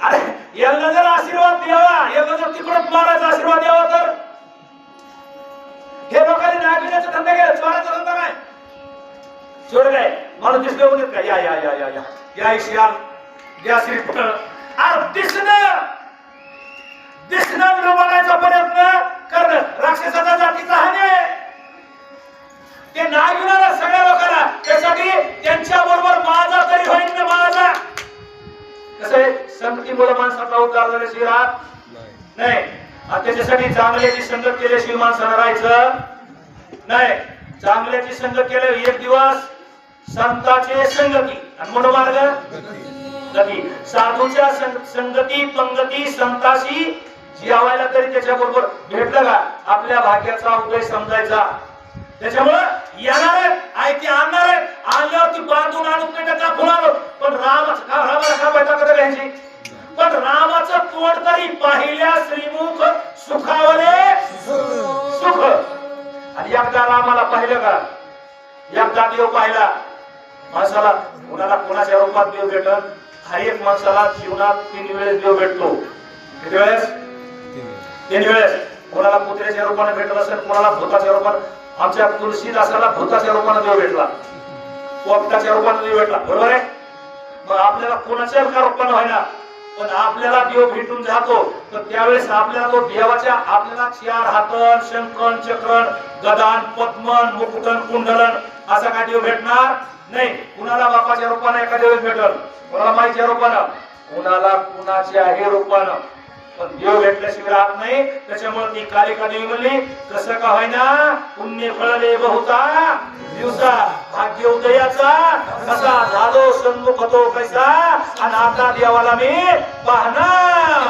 अरे यांना जर आशीर्वाद द्यावा, यांना जर तिकडं मारायचा आशीर्वाद द्यावा तर हे लोकांनी नाही पिण्याचा धंदा केला, चोराचा धंदा नाही. चोर काय मला दिसले होते का? या या या या या या इशियाल या श्रीफळ अरे दिसणं बनायचा प्रयत्न करणं राक्षसाचा जातीचा हानी. ते नाही घेणारा सगळ्या लोकांना, त्यासाठी त्यांच्या बरोबर माझा तरी होईल ना माझा. कसं आहे, संगतीमुळे माणसाचा उद्धार झाल्याशिवाय राहत नाही. त्याच्यासाठी चांगल्याची संगत केल्याशिवाय माणसाला राहायचं नाही. चांगल्याची संगत केल्या एक दिवस संताचे संगती आणि मनोमार्ग गती. साधूच्या संगती पंगती संताशी जेवायला तरी त्याच्या बरोबर भेटलं का आपल्या भाग्याचा उदय समजायचा. त्याच्यामुळं येणार आहे आणणार आहे, आणल्यावरती बांधून आणून पेटाचा फुलालो. पण रामाला का बैठा कधी घ्यायची? पण रामाचं तोड तरी पाहिल्या श्रीमुख सुखावले सुख. आणि एकदा रामाला पाहिलं का, एकदा देव पाहिला माणसाला, कुणाला कोणाच्या रूपात देव भेटत. हर एक माणसाला जीवनात 3 वेळेस देव भेटतो. किती वेळेस? 3 वेळेस. कोणाला कुत्र्याच्या रूपाने भेटत असेल, कोणाला भूताच्या रूपाने. आमच्या तुलसीदासाला भूताच्या रूपाने देव भेटला, पोपटाच्या रूपाने देव भेटला, बरोबर आहे. मग आपल्याला कोणाच्या रूपाने व्हायला, पण आपल्याला देव भेटून जातो तर त्यावेळेस आपल्याला तो देवाच्या आपल्याला 4 हातन शंकन चक्रण गदान पद्मन मुकुटन कुंडलन असा काय देव भेटणार नाही. कुणाला बापाच्या रूपाने एखाद्या वेळेस भेटल, कोणाला माईच्या रूपानं, कुणाला कुणाच्याही रूपानं, पण देव भेटल्याशिवाय राहत नाही. त्याच्यामुळे ती कालिका देवी म्हणली कसं का होईना पुण्य फळले बहुता दिवसा भाग्य उदयाचा कसा झालो सन्मुख तो कैसा. आणि आता देवाला मी पाहणार.